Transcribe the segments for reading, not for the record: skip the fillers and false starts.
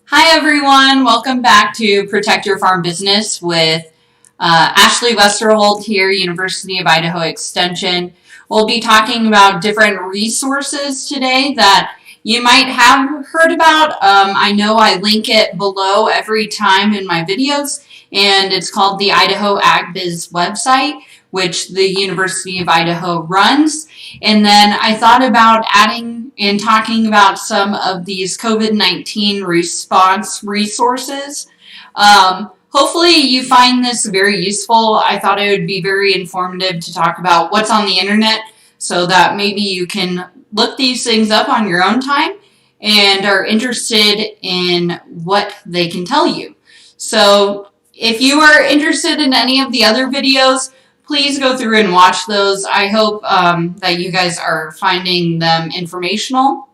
Hi everyone, welcome back to Protect Your Farm Business with Ashley Westerholt here, University of Idaho Extension. We'll be talking about different resources today that you might have heard about. I know I link it below every time in my videos, and it's called the Idaho Ag Biz website, which the University of Idaho runs. And then I thought about adding and talking about some of these COVID-19 response resources. Hopefully you find this very useful. I thought it would be very informative to talk about what's on the internet so that maybe you can look these things up on your own time and are interested in what they can tell you. So if you are interested in any of the other videos, please go through and watch those. I hope that you guys are finding them informational.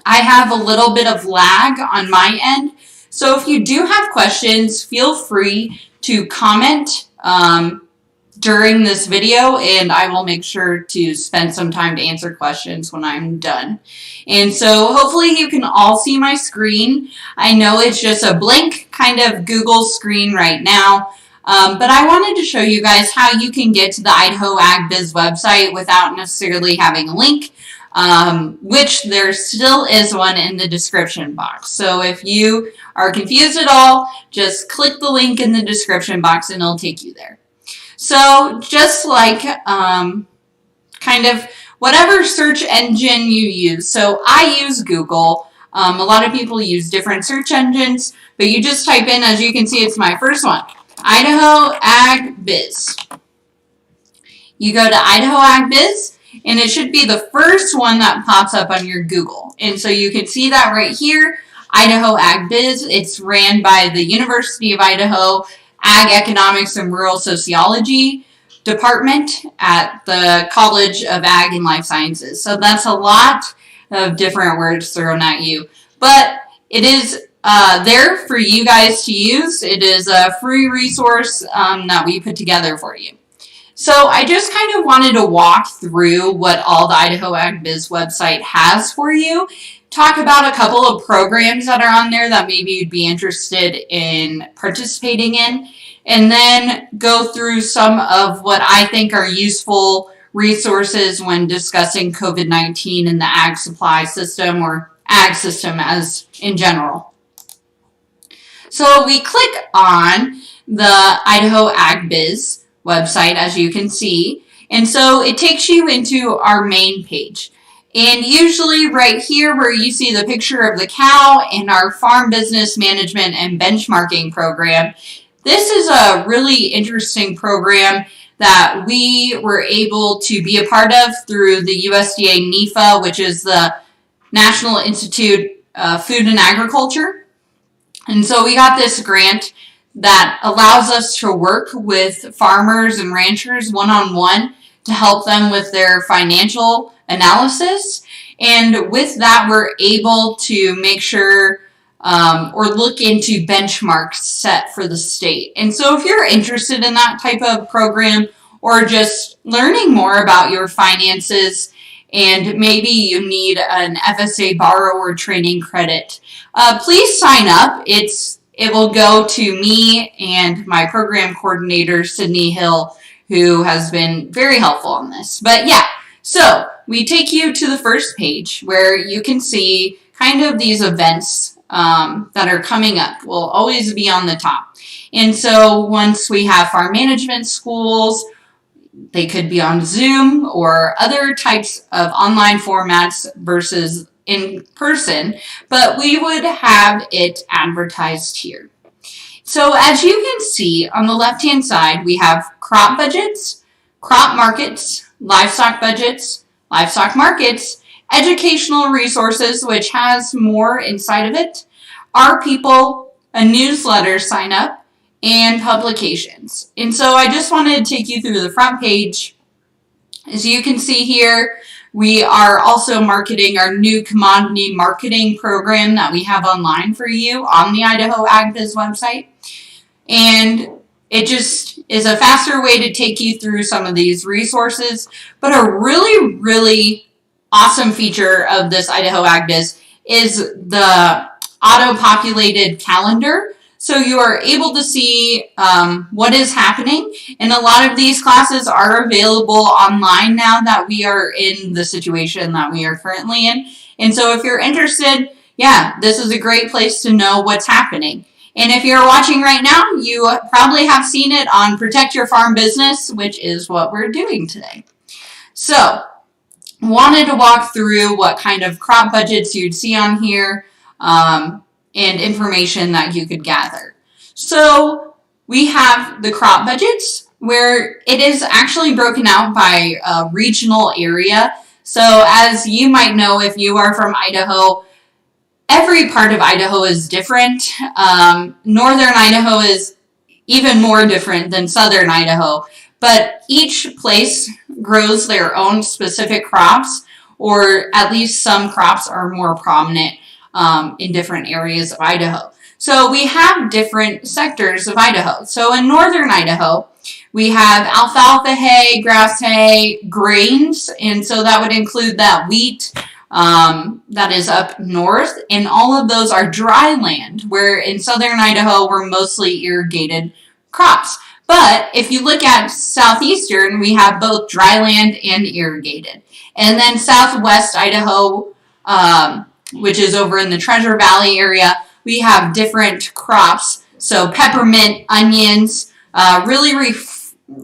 I have a little bit of lag on my end, so if you do have questions, feel free to comment during this video, and I will make sure to spend some time to answer questions when I'm done. And so hopefully you can all see my screen. I know it's just a blank kind of Google screen right now. But I wanted to show you guys how you can get to the Idaho Ag Biz website without necessarily having a link, which there still is one in the description box. So if you are confused at all, just click the link in the description box and it'll take you there. So just like kind of whatever search engine you use. So I use Google. A lot of people use different search engines, but you just type in, as you can see, it's my first one. Idaho Ag Biz. You go to Idaho Ag Biz, and it should be the first one that pops up on your Google. And so you can see that right here, Idaho Ag Biz. It's ran by the University of Idaho Ag Economics and Rural Sociology Department at the College of Ag and Life Sciences. So that's a lot of different words thrown at you. But it is there for you guys to use. It is a free resource that we put together for you. So I just kind of wanted to walk through what all the Idaho Ag Biz website has for you, talk about a couple of programs that are on there that maybe you'd be interested in participating in, and then go through some of what I think are useful resources when discussing COVID-19 and the ag supply system or ag system as in general. So we click on the Idaho Ag Biz website, as you can see, and so it takes you into our main page. And usually right here where you see the picture of the cow in our farm business management and benchmarking program, this is a really interesting program that we were able to be a part of through the USDA NIFA, which is the National Institute of Food and Agriculture. And so we got this grant that allows us to work with farmers and ranchers one-on-one to help them with their financial analysis. And with that, we're able to make sure or look into benchmarks set for the state. And so if you're interested in that type of program or just learning more about your finances, and maybe you need an FSA borrower training credit, please sign up. It will go to me and my program coordinator, Sydney Hill, who has been very helpful on this. But yeah, so we take you to the first page where you can see kind of these events that are coming up will always be on the top. And so once we have farm management schools, they could be on Zoom or other types of online formats versus in person, but we would have it advertised here. So as you can see on the left-hand side, we have crop budgets, crop markets, livestock budgets, livestock markets, educational resources, which has more inside of it, our people, a newsletter sign up, and publications. And so I just wanted to take you through the front page. As you can see here, we are also marketing our new commodity marketing program that we have online for you on the Idaho Ag Biz website. And it just is a faster way to take you through some of these resources. But a really, really awesome feature of this Idaho Ag Biz is the auto-populated calendar. So you are able to see what is happening. And a lot of these classes are available online now that we are in the situation that we are currently in. And so if you're interested, yeah, this is a great place to know what's happening. And if you're watching right now, you probably have seen it on Protect Your Farm Business, which is what we're doing today. So, wanted to walk through what kind of crop budgets you'd see on here and information that you could gather. So, we have the crop budgets where it is actually broken out by a regional area. So, as you might know, if you are from Idaho, every part of Idaho is different. Northern Idaho is even more different than southern Idaho, but each place grows their own specific crops, or at least some crops are more prominent in different areas of Idaho. So we have different sectors of Idaho. So in northern Idaho, we have alfalfa hay, grass hay, grains, and so that would include that wheat, that is up north, and all of those are dry land, where in southern Idaho we're mostly irrigated crops. But if you look at southeastern, we have both dry land and irrigated. And then southwest Idaho, which is over in the Treasure Valley area, we have different crops. So peppermint, onions, really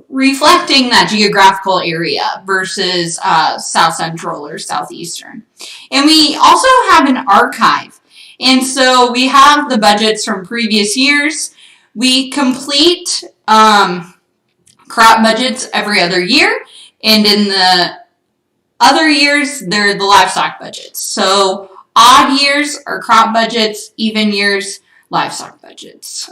reflecting that geographical area versus south central or southeastern. And we also have an archive. And so we have the budgets from previous years. We complete crop budgets every other year. And in the other years, they're the livestock budgets. So odd years are crop budgets, even years, livestock budgets.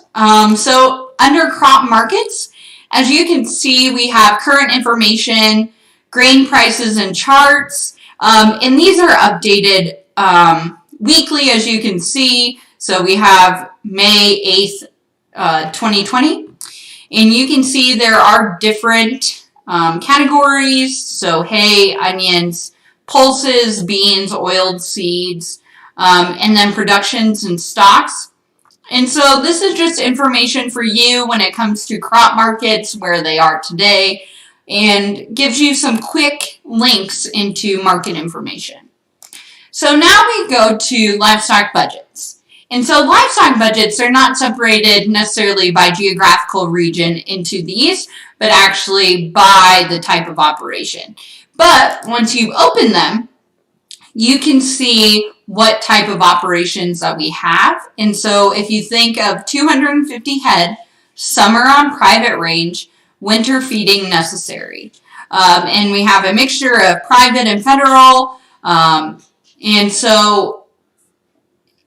So under crop markets, as you can see, we have current information, grain prices and charts, and these are updated weekly, as you can see. So we have May 8th, 2020, and you can see there are different categories, so hay, onions, pulses, beans, oiled seeds, and then productions and stocks. And so this is just information for you when it comes to crop markets, where they are today, and gives you some quick links into market information. So now we go to livestock budgets. And so livestock budgets are not separated necessarily by geographical region into these, but actually by the type of operation. But once you open them, you can see what type of operations that we have. And so if you think of 250 head, summer on private range, winter feeding necessary. And we have a mixture of private and federal. And so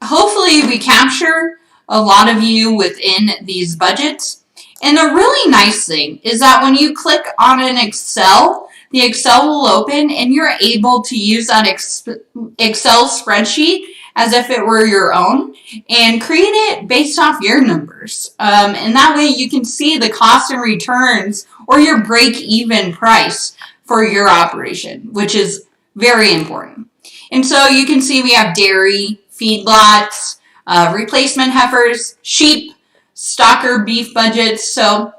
hopefully we capture a lot of you within these budgets. And the really nice thing is that when you click on an Excel, the Excel will open and you're able to use that Excel spreadsheet as if it were your own and create it based off your numbers. And that way you can see the cost and returns or your break-even price for your operation, which is very important. And so you can see we have dairy, feedlots, replacement heifers, sheep, stocker beef budgets. So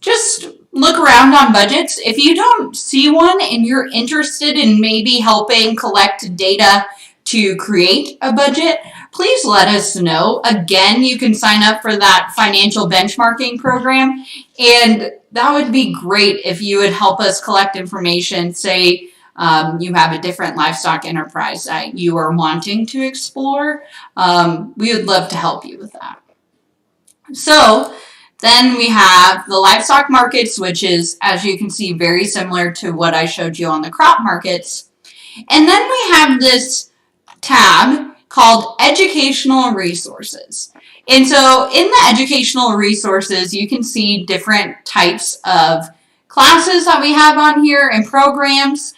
just look around on budgets. If you don't see one and you're interested in maybe helping collect data to create a budget, please let us know. Again, you can sign up for that financial benchmarking program, and that would be great if you would help us collect information. Say you have a different livestock enterprise that you are wanting to explore. We would love to help you with that. So then we have the livestock markets, which is, as you can see, very similar to what I showed you on the crop markets. And then we have this tab called Educational Resources. And so in the Educational Resources, you can see different types of classes that we have on here and programs.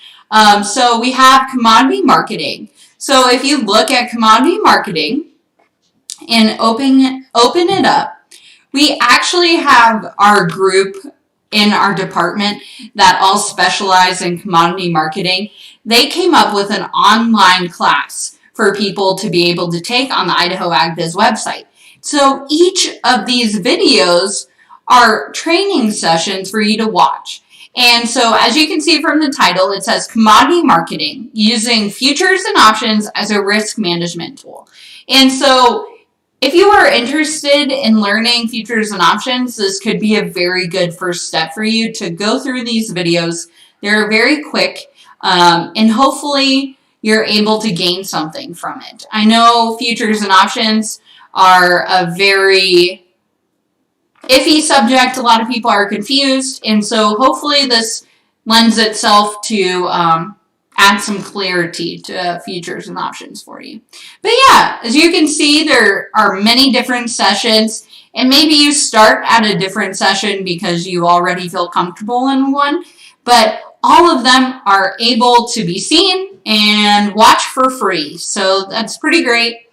So we have commodity marketing. So if you look at commodity marketing and open it up, we actually have our group in our department that all specialize in commodity marketing. They came up with an online class for for people to be able to take on the Idaho AgBiz website. So each of these videos are training sessions for you to watch. And so as you can see from the title, it says commodity marketing using futures and options as a risk management tool. And so if you are interested in learning futures and options, this could be a very good first step for you to go through these videos. They're very quick, and hopefully you're able to gain something from it. I know futures and options are a very iffy subject. A lot of people are confused, and so hopefully this lends itself to add some clarity to futures and options for you. But yeah, as you can see, there are many different sessions, and maybe you start at a different session because you already feel comfortable in one, but all of them are able to be seen and watched for free. So that's pretty great.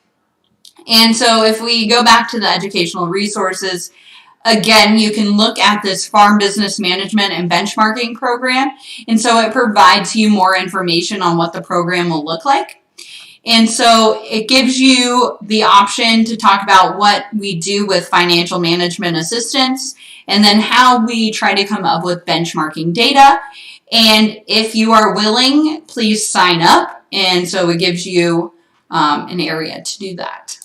And so if we go back to the educational resources, again, you can look at this farm business management and benchmarking program. And so it provides you more information on what the program will look like. And so it gives you the option to talk about what we do with financial management assistance, and then how we try to come up with benchmarking data. And if you are willing, please sign up. And so it gives you an area to do that.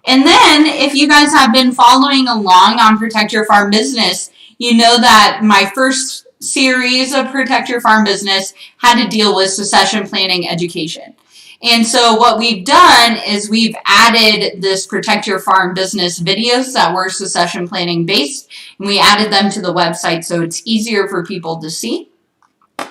And then if you guys have been following along on Protect Your Farm Business, you know that my first series of Protect Your Farm Business had to deal with succession planning education. And so what we've done is we've added this Protect Your Farm Business videos that were succession planning based, and we added them to the website so it's easier for people to see.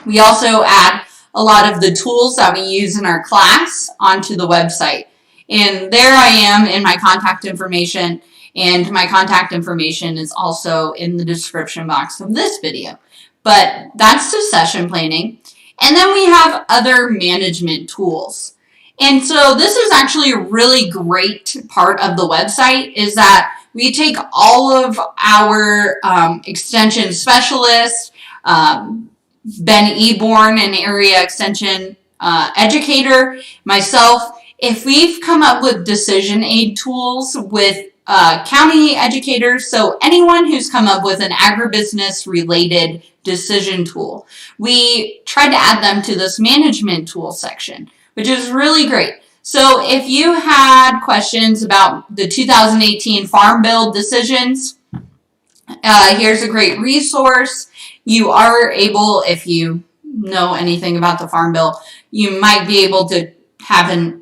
We also add a lot of the tools that we use in our class onto the website. And there I am in my contact information, and my contact information is also in the description box of this video. But that's succession planning. And then we have other management tools. And so this is actually a really great part of the website, is that we take all of our extension specialists, Ben Eborn, an area extension educator, myself. If we've come up with decision aid tools with county educators, so anyone who's come up with an agribusiness related decision tool, we tried to add them to this management tool section, which is really great. So if you had questions about the 2018 Farm Bill decisions, here's a great resource. You are able, if you know anything about the Farm Bill, you might be able to have a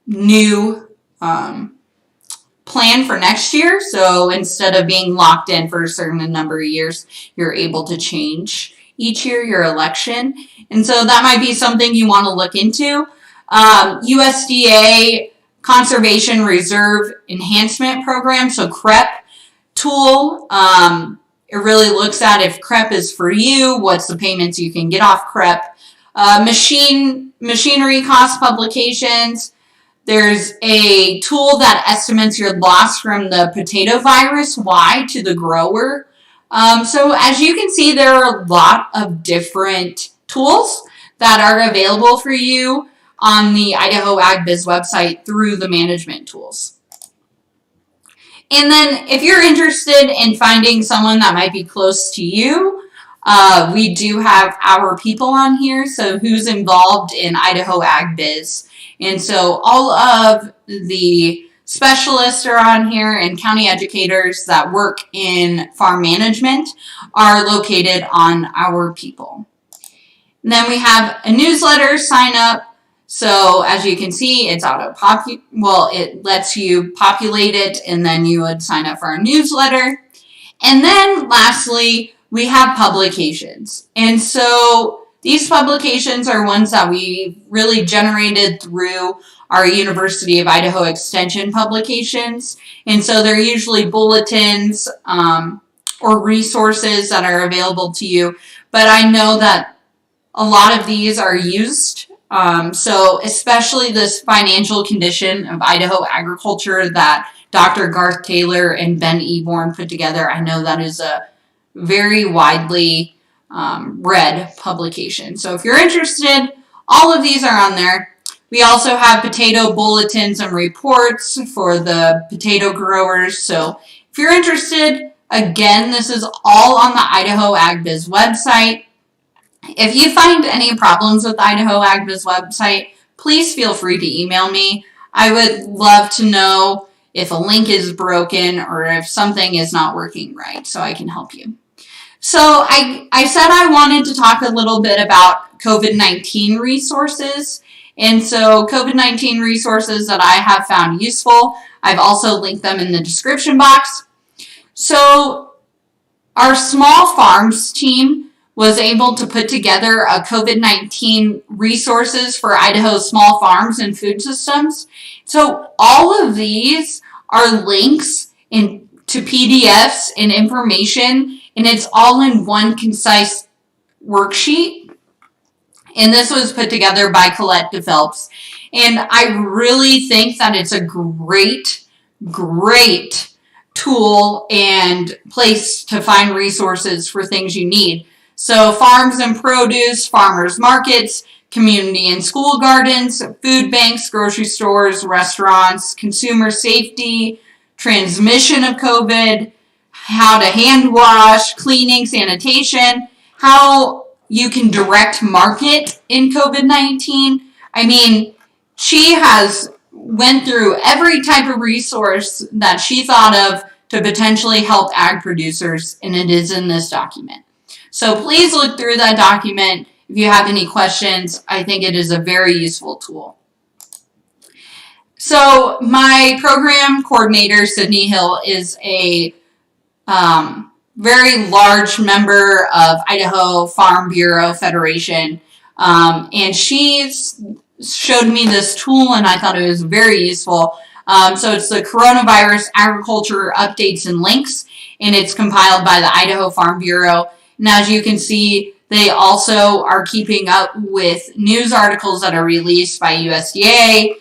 new plan for next year. So instead of being locked in for a certain number of years, you're able to change each year your election. And so that might be something you want to look into. USDA Conservation Reserve Enhancement Program, so CREP tool. It really looks at if CREP is for you, what's the payments you can get off CREP. Machinery cost publications. There's a tool that estimates your loss from the potato virus, Y, to the grower. So as you can see, there are a lot of different tools that are available for you on the Idaho AgBiz website through the management tools. And then if you're interested in finding someone that might be close to you, we do have our people on here, so who's involved in Idaho AgBiz. And so all of the specialists are on here, and county educators that work in farm management are located on our people. And then we have a newsletter sign up. So as you can see, it's it lets you populate it, and then you would sign up for our newsletter. And then lastly, we have publications. And so these publications are ones that we really generated through our University of Idaho Extension publications. And so they're usually bulletins or resources that are available to you. But I know that a lot of these are used. So especially this financial condition of Idaho agriculture that Dr. Garth Taylor and Ben Eborn put together, I know that is a very widely read publication. So if you're interested, all of these are on there. We also have potato bulletins and reports for the potato growers. So if you're interested, again, this is all on the Idaho AgBiz website. If you find any problems with the Idaho AgBiz website, please feel free to email me. I would love to know if a link is broken or if something is not working right so I can help you. So I said I wanted to talk a little bit about COVID-19 resources. And so COVID-19 resources that I have found useful, I've also linked them in the description box. So our small farms team was able to put together a COVID-19 resources for Idaho small farms and food systems. So all of these are links to PDFs and information, and it's all in one concise worksheet. And this was put together by Colette DePhelps. And I really think that it's a great tool and place to find resources for things you need. So farms and produce, farmers markets, community and school gardens, food banks, grocery stores, restaurants, consumer safety, transmission of COVID, how to hand wash, cleaning, sanitation, how you can direct market in COVID-19. I mean, she has went through every type of resource that she thought of to potentially help ag producers, and it is in this document. So please look through that document. If you have any questions, I think it is a very useful tool. So my program coordinator, Sydney Hill, is a very large member of Idaho Farm Bureau Federation, and she's showed me this tool, and I thought it was very useful. So it's the Coronavirus Agriculture Updates and Links, and it's compiled by the Idaho Farm Bureau. And as you can see, they also are keeping up with news articles that are released by USDA,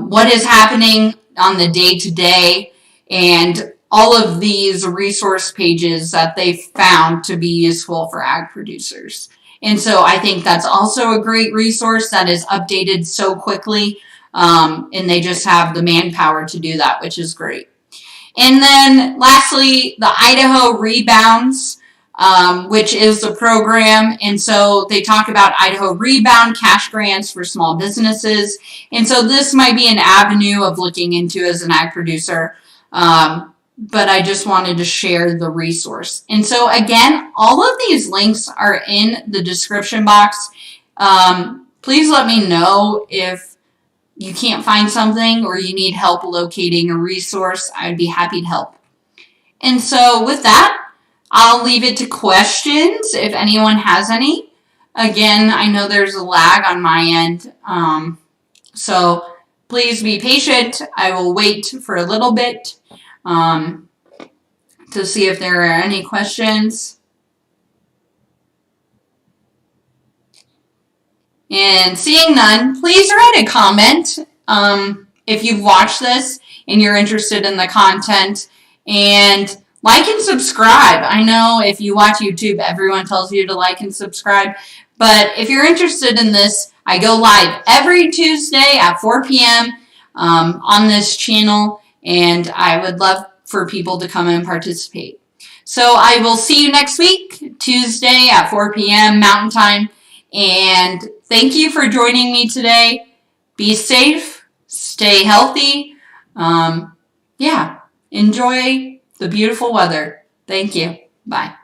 what is happening on the day-to-day, and all of these resource pages that they found to be useful for ag producers. And so I think that's also a great resource that is updated so quickly, and they just have the manpower to do that, which is great. And then lastly, the Idaho Rebounds, which is the program. And so they talk about Idaho Rebound cash grants for small businesses. And so this might be an avenue of looking into as an ag producer. But I just wanted to share the resource. And so again, all of these links are in the description box. Please let me know if you can't find something or you need help locating a resource. I'd be happy to help. And so with that, I'll leave it to questions if anyone has any. Again, I know there's a lag on my end, so please be patient. I will wait for a little bit to see if there are any questions. And seeing none, please write a comment if you've watched this and you're interested in the content. And like and subscribe. I know if you watch YouTube, everyone tells you to like and subscribe. But if you're interested in this, I go live every Tuesday at 4 p.m. On this channel. And I would love for people to come and participate. So I will see you next week, Tuesday at 4 p.m. Mountain Time. And thank you for joining me today. Be safe, stay healthy. Enjoy the beautiful weather. Thank you. Bye.